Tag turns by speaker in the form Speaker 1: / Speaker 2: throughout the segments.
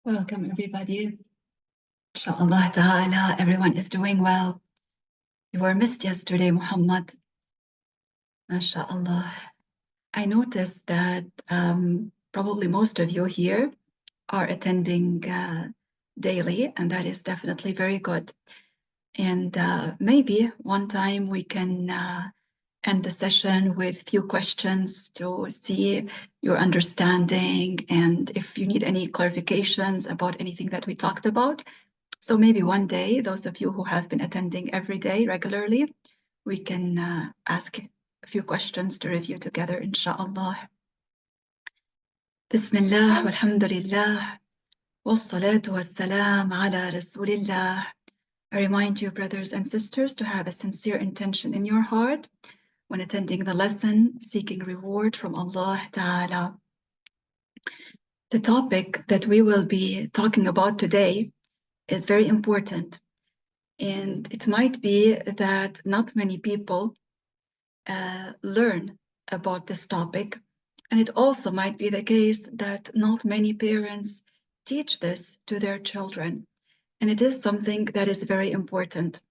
Speaker 1: Welcome everybody. Inshallah ta'ala, everyone is doing well. You were missed yesterday, Muhammad. MashaAllah. I noticed that probably most of you here are attending daily, and that is definitely very good. And maybe one time we can end the session with few questions to see your understanding and if you need any clarifications about anything that we talked about. So maybe one day, those of you who have been attending every day regularly, we can ask a few questions to review together, inshallah. Bismillah, walhamdulillah, wassalatu wassalam ala rasulillah. I remind you, brothers and sisters, to have a sincere intention in your heart when attending the lesson, seeking reward from Allah Ta'ala. The topic that we will be talking about today is very important. And it might be that not many people learn about this topic. And it also might be the case that not many parents teach this to their children. And it is something that is very important.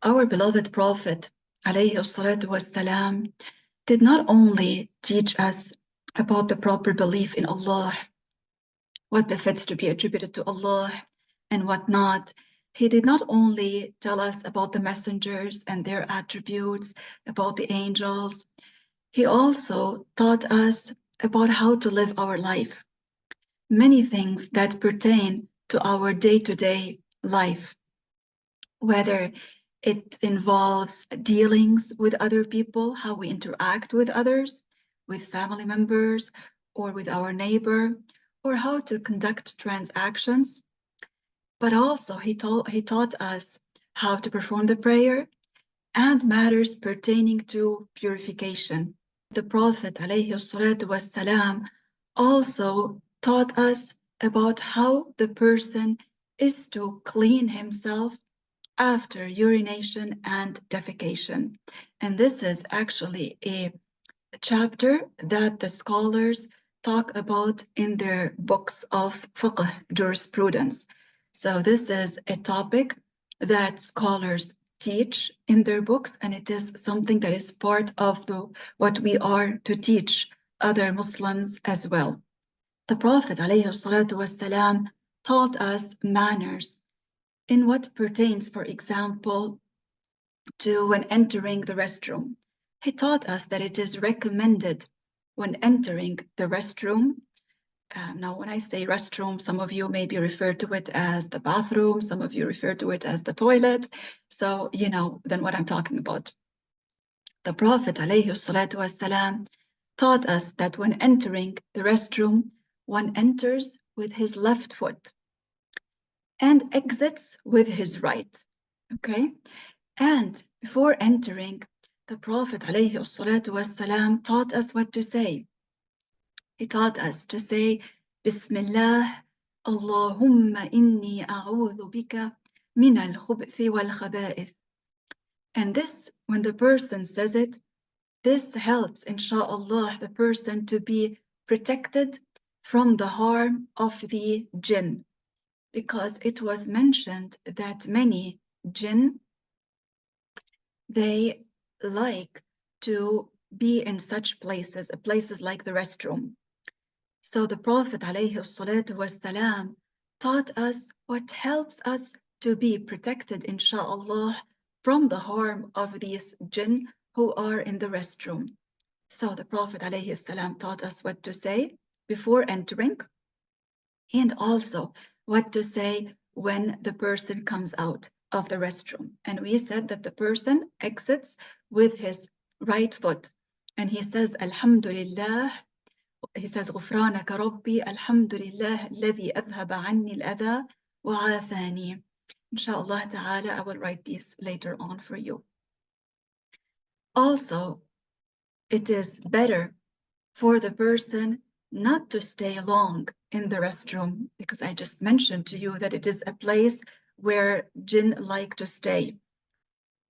Speaker 1: Our beloved Prophet, alayhi salatu wassalam, did not only teach us about the proper belief in Allah, what befits to be attributed to Allah and what not. He did not only tell us about the messengers and their attributes, about the angels, he also taught us about how to live our life. Many things that pertain to our day-to-day life, whether it involves dealings with other people, how we interact with others, with family members, or with our neighbor, or how to conduct transactions. But also he taught us how to perform the prayer and matters pertaining to purification. The Prophet ﷺ also taught us about how the person is to clean himself after urination and defecation. And this is actually a chapter that the scholars talk about in their books of fiqh, jurisprudence. So this is a topic that scholars teach in their books, and it is something that is part of what we are to teach other Muslims as well. The Prophet ﷺ taught us manners in what pertains, for example, to when entering the restroom. He taught us that it is recommended when entering the restroom. Now, when I say restroom, some of you maybe refer to it as the bathroom, some of you refer to it as the toilet. So, you know, then what I'm talking about. The Prophet ﷺ taught us that when entering the restroom, one enters with his left foot and exits with his right, okay? And before entering, the Prophet ﷺ taught us what to say. He taught us to say, Bismillah, Allahumma inni a'udhu bika min al-khubthi wal-khaba'ith. And this, when the person says it, this helps, inshallah, the person to be protected from the harm of the jinn. Because it was mentioned that many jinn, they like to be in such places like the restroom. So the Prophet ﷺ taught us what helps us to be protected, inshallah, from the harm of these jinn who are in the restroom. So the Prophet ﷺ taught us what to say before entering, and also what to say when the person comes out of the restroom. And we said that the person exits with his right foot. And he says, Alhamdulillah, he says, غفرانك ربي الحمد لله الذي أذهب عني الأذى وعافاني. Inshallah ta'ala, I will write these later on for you. Also, it is better for the person not to stay long in the restroom, because I just mentioned to you that it is a place where jinn like to stay.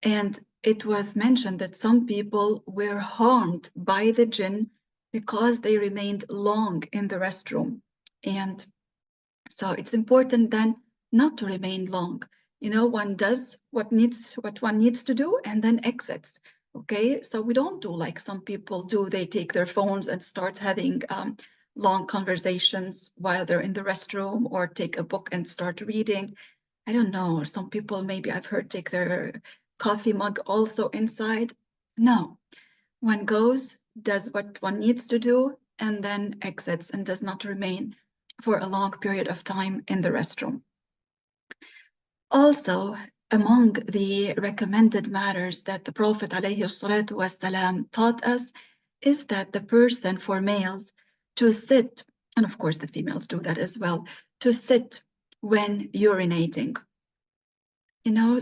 Speaker 1: And it was mentioned that some people were harmed by the jinn because they remained long in the restroom. And So it's important then not to remain long. You know, one does what one needs to do and then exits. Okay, so we don't do like some people do. They take their phones and start having long conversations while they're in the restroom, or take a book and start reading. I don't know. Some people, maybe I've heard, take their coffee mug also inside. No, one goes, does what one needs to do, and then exits and does not remain for a long period of time in the restroom. Also, among the recommended matters that the Prophet ﷺ taught us is that the person, for males, to sit, and of course the females do that as well, to sit when urinating. You know,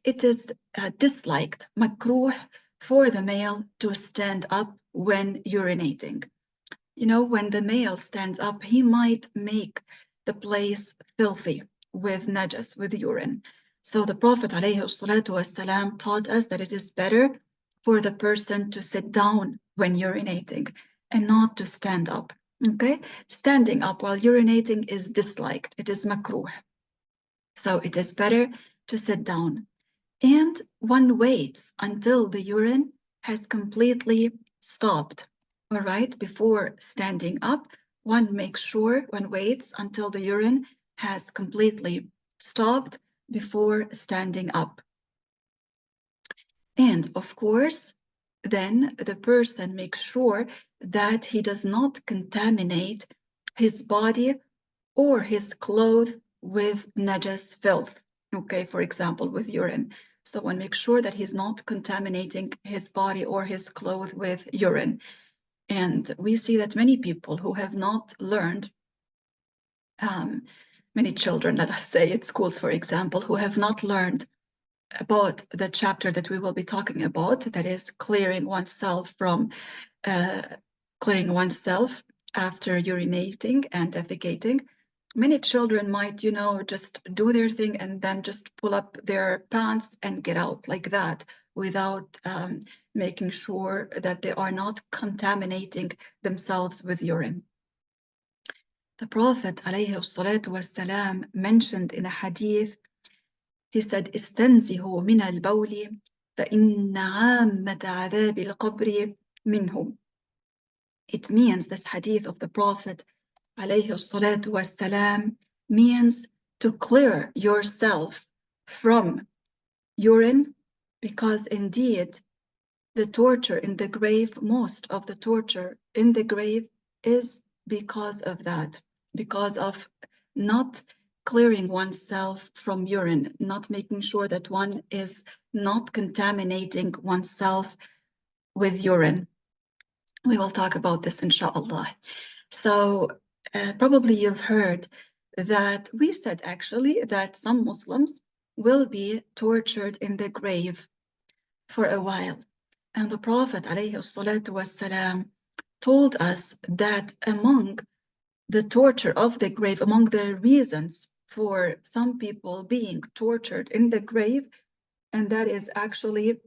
Speaker 1: it is disliked, makruh, for the male to stand up when urinating. You know, when the male stands up, he might make the place filthy with najas, with urine. So the Prophet ﷺ taught us that it is better for the person to sit down when urinating and not to stand up. Okay? Standing up while urinating is disliked. It is makruh. So it is better to sit down. And one waits until the urine has completely stopped. All right, before standing up, one makes sure, one waits until the urine has completely stopped before standing up. And of course, then the person makes sure that he does not contaminate his body or his clothes with najas, filth, okay, for example, with urine. So one makes sure that he's not contaminating his body or his clothes with urine. And we see that many people who have not learned, many children, let us say, at schools, for example, who have not learned about the chapter that we will be talking about, that is clearing oneself from clearing oneself after urinating and defecating. Many children might, you know, just do their thing and then just pull up their pants and get out like that, without making sure that they are not contaminating themselves with urine. The Prophet ﷺ mentioned in a hadith, he said, استنزهوا من البول فإن عامة عذاب القبر منه. It means, this hadith of the Prophet ﷺ means to clear yourself from urine, because indeed the torture in the grave, most of the torture in the grave is because of that, because of not clearing oneself from urine, not making sure that one is not contaminating oneself with urine. We will talk about this, inshallah. So probably you've heard that we said actually that some Muslims will be tortured in the grave for a while. And the Prophet ﷺ told us that among the torture of the grave, among the reasons for some people being tortured in the grave, and that is actually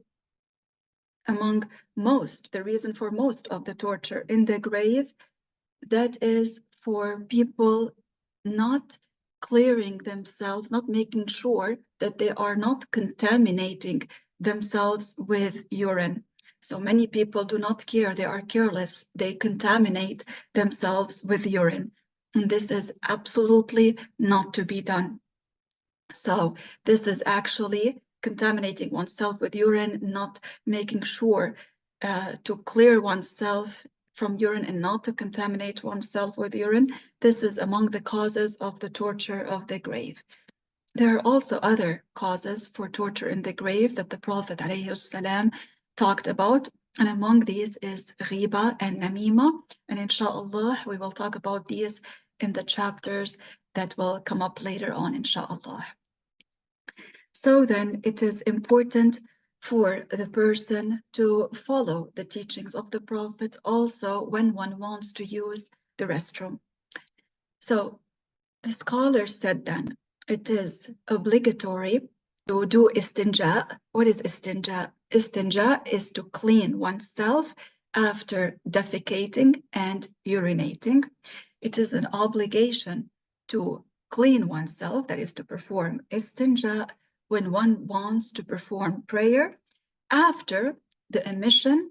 Speaker 1: among the reason for most of the torture in the grave, that is for people not clearing themselves, not making sure that they are not contaminating themselves with urine. So many people do not care, they are careless, they contaminate themselves with urine. And this is absolutely not to be done. So this is actually contaminating oneself with urine, not making sure to clear oneself from urine and not to contaminate oneself with urine. This is among the causes of the torture of the grave. There are also other causes for torture in the grave that the Prophet ﷺ talked about, and among these is ghiba and namima, and inshallah we will talk about these in the chapters that will come up later on, inshallah. So then it is important for the person to follow the teachings of the Prophet also when one wants to use the restroom. So the scholars said then it is obligatory to do istinjaa. What is istinjaa? Istinjaa is to clean oneself after defecating and urinating. It is an obligation to clean oneself, that is to perform istinjaa, when one wants to perform prayer after the emission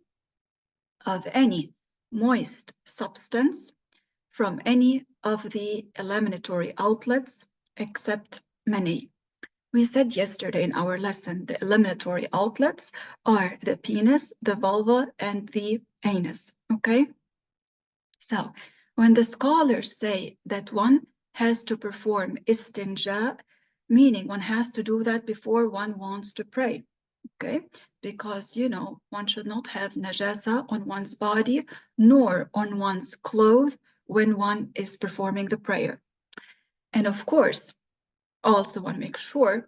Speaker 1: of any moist substance from any of the eliminatory outlets except mani. We said yesterday in our lesson the eliminatory outlets are the penis, the vulva, and the anus, okay? So when the scholars say that one has to perform istinjaa, meaning one has to do that before one wants to pray, okay? Because, you know, one should not have najasa on one's body nor on one's clothes when one is performing the prayer. And of course, also one makes sure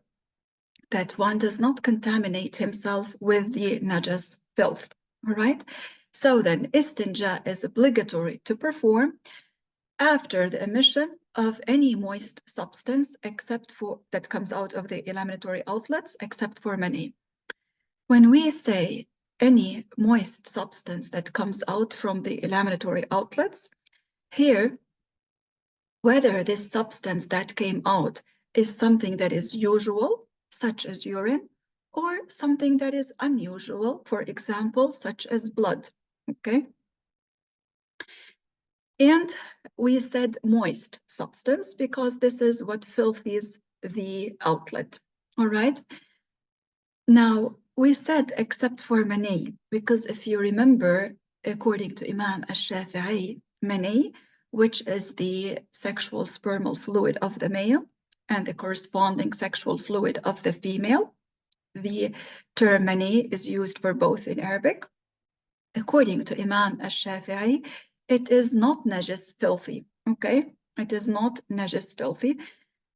Speaker 1: that one does not contaminate himself with the najas filth, all right? So then istinjaa is obligatory to perform after the emission of any moist substance except for that comes out of the eliminatory outlets except for mani. When we say any moist substance that comes out from the eliminatory outlets, here, whether this substance that came out is something that is usual, such as urine, or something that is unusual, for example, such as blood, okay? And we said moist substance because this is what filthies the outlet, all right? Now, we said except for mani, because if you remember, according to Imam al-Shafi'i, mani, which is the sexual spermal fluid of the male and the corresponding sexual fluid of the female, the term mani is used for both in Arabic. According to Imam al-Shafi'i, it is not najis filthy, okay? It is not najis filthy.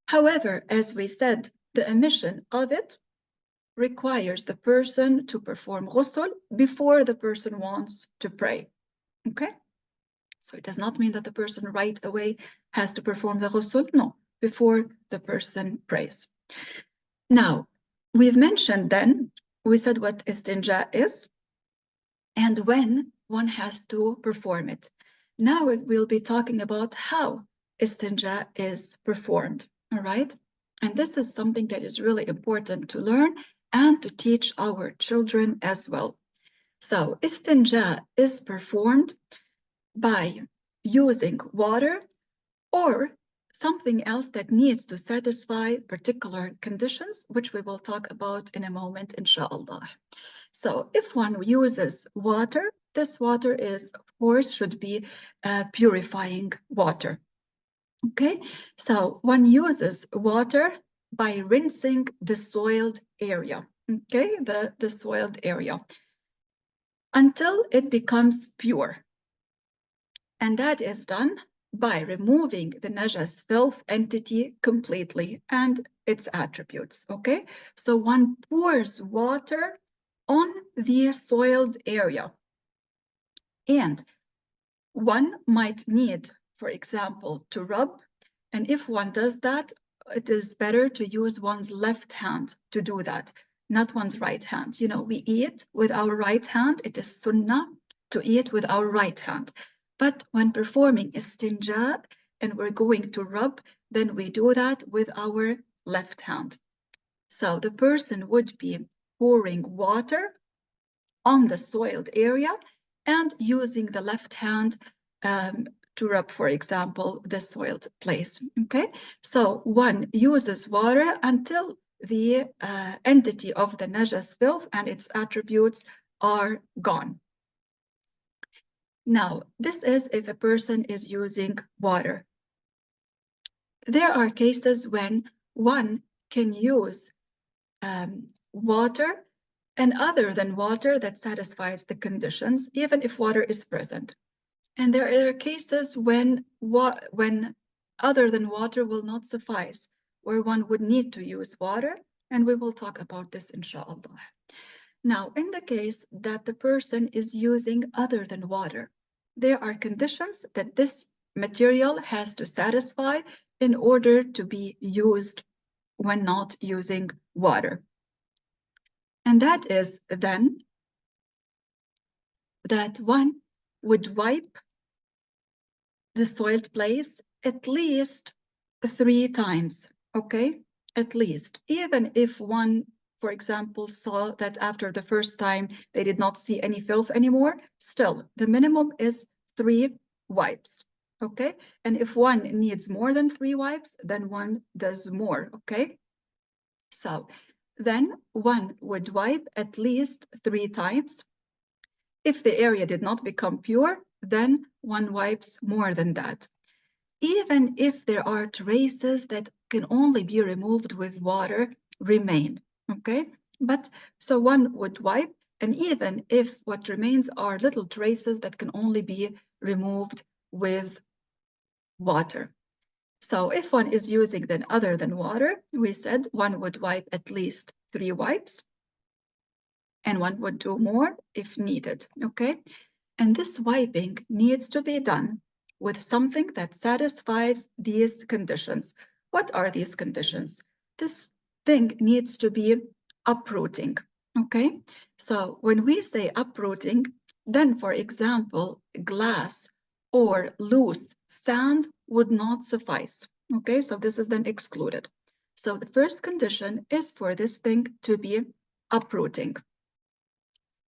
Speaker 1: However, as we said, the emission of it requires the person to perform ghusl before the person wants to pray, okay? So it does not mean that the person right away has to perform the ghusl, no, before the person prays. Now, we've mentioned then, we said what istinjaa is and when one has to perform it. Now we'll be talking about how istinjaa is performed, all right? And this is something that is really important to learn and to teach our children as well. So istinjaa is performed by using water or something else that needs to satisfy particular conditions, which we will talk about in a moment, inshallah. So if one uses water, this water is, of course, should be purifying water. Okay, so one uses water by rinsing the soiled area, okay, the soiled area, until it becomes pure. And that is done by removing the najas filth entity completely and its attributes, okay? So one pours water on the soiled area. And one might need, for example, to rub. And if one does that, it is better to use one's left hand to do that, not one's right hand. You know, we eat with our right hand. It is sunnah to eat with our right hand. But when performing istinjaa and we're going to rub, then we do that with our left hand. So the person would be pouring water on the soiled area and using the left hand to rub, for example, the soiled place, okay? So one uses water until the entity of the najas filth and its attributes are gone. Now, this is if a person is using water. There are cases when one can use water and other than water that satisfies the conditions, even if water is present. And there are cases when other than water will not suffice, where one would need to use water, and we will talk about this inshallah. Now, in the case that the person is using other than water, there are conditions that this material has to satisfy in order to be used when not using water. And that is then that one would wipe the soiled place at least 3 times, okay? At least. Even if one, for example, saw that after the first time they did not see any filth anymore, still, the minimum is 3 wipes, okay? And if one needs more than 3 wipes, then one does more, okay? So then one would wipe at least 3 times. If the area did not become pure, then one wipes more than that. Even if there are traces that can only be removed with water remain, okay? But so one would wipe, and even if what remains are little traces that can only be removed with water. So if one is using then other than water, we said one would wipe at least 3 wipes, and one would do more if needed, okay? And this wiping needs to be done with something that satisfies these conditions. What are these conditions? This thing needs to be uprooting, okay? So when we say uprooting, then for example, glass or loose sand would not suffice, okay? So this is then excluded. So the first condition is for this thing to be uprooting.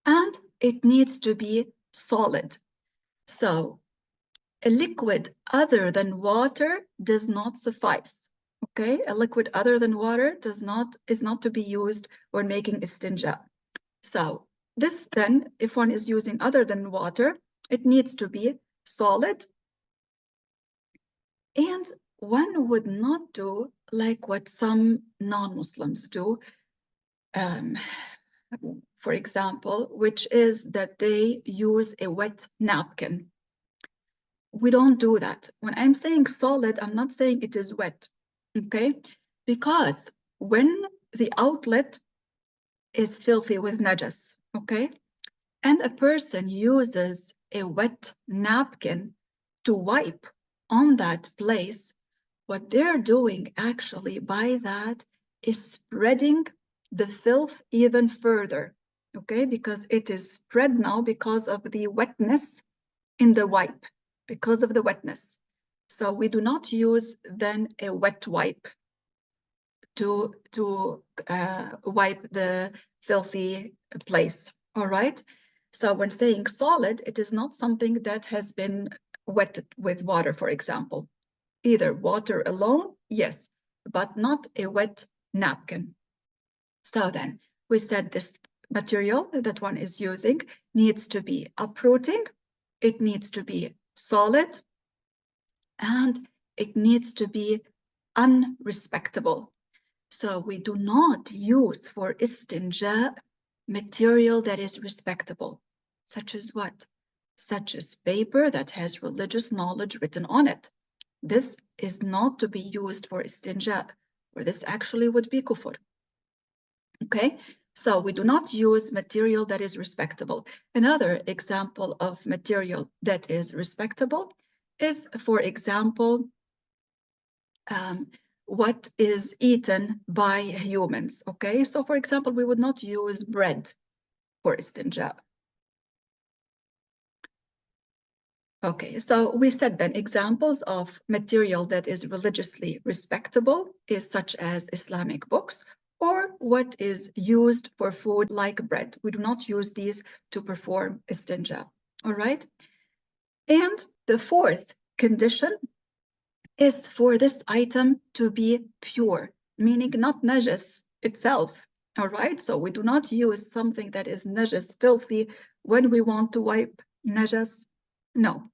Speaker 1: And it needs to be solid. So a liquid other than water does not suffice. Okay, a liquid other than water is not to be used when making istinjaa. So this then, if one is using other than water, it needs to be solid. And one would not do like what some non-Muslims do. For example, which is that they use a wet napkin. We don't do that. When I'm saying solid, I'm not saying it is wet, okay? Because when the outlet is filthy with najas, okay? And a person uses a wet napkin to wipe on that place, what they're doing actually by that is spreading the filth even further, okay? Because it is spread now because of the wetness in the wipe, because of the wetness. So we do not use then a wet wipe to wipe the filthy place, all right? So when saying solid, it is not something that has been wetted with water, for example. Either water alone, yes, but not a wet napkin. So then we said this material that one is using needs to be uprooting, it needs to be solid, and it needs to be unrespectable. So we do not use for istinjaa material that is respectable, such as what? Such as paper that has religious knowledge written on it. This is not to be used for istinjaa, or this actually would be kufr. Okay, so we do not use material that is respectable. Another example of material that is respectable is, for example, what is eaten by humans, okay? So for example, we would not use bread for istinjaa. Okay, so we said then examples of material that is religiously respectable is such as Islamic books, or what is used for food like bread. We do not use these to perform istinjaa, all right? And the fourth condition is for this item to be pure, meaning not najas itself, all right? So we do not use something that is najas, filthy, when we want to wipe najas, no.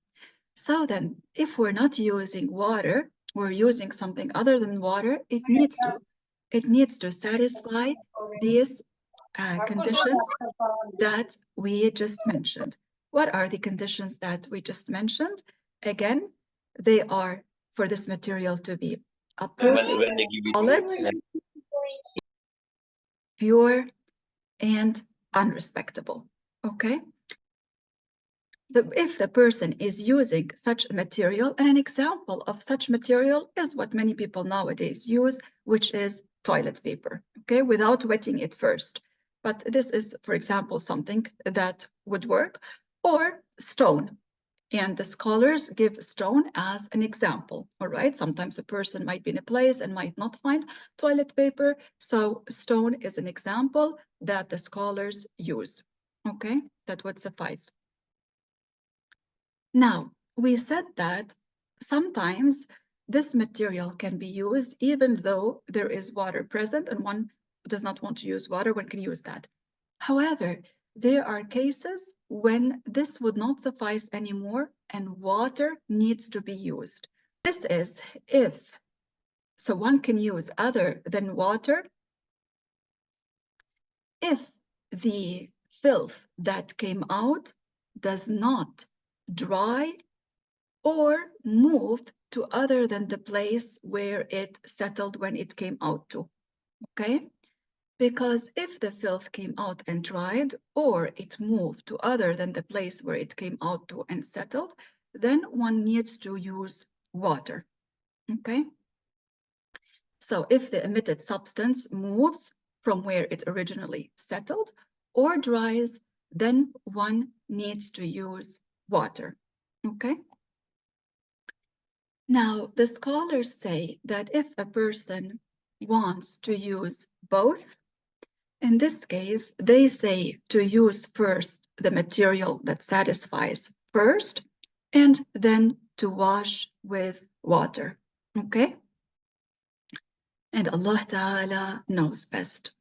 Speaker 1: So then, if we're not using water, we're using something other than water, it needs to satisfy these conditions that we just mentioned. What are the conditions that we just mentioned? Again, they are for this material to be uprooted, solid, pure, and unrespectable, okay? If the person is using such a material, and an example of such material is what many people nowadays use, which is toilet paper, okay, without wetting it first. But this is, for example, something that would work, or stone. And the scholars give stone as an example, all right? Sometimes a person might be in a place and might not find toilet paper. So stone is an example that the scholars use, okay? That would suffice. Now, we said that sometimes this material can be used even though there is water present and one does not want to use water, one can use that. However, there are cases when this would not suffice anymore and water needs to be used. This is if, so one can use other than water if the filth that came out does not dry or move to other than the place where it settled when it came out to, okay? Because if the filth came out and dried, or it moved to other than the place where it came out to and settled, then one needs to use water, okay? So if the emitted substance moves from where it originally settled or dries, then one needs to use water, okay? Now, the scholars say that if a person wants to use both, in this case, they say to use first the material that satisfies first, and then to wash with water, okay? And Allah Ta'ala knows best.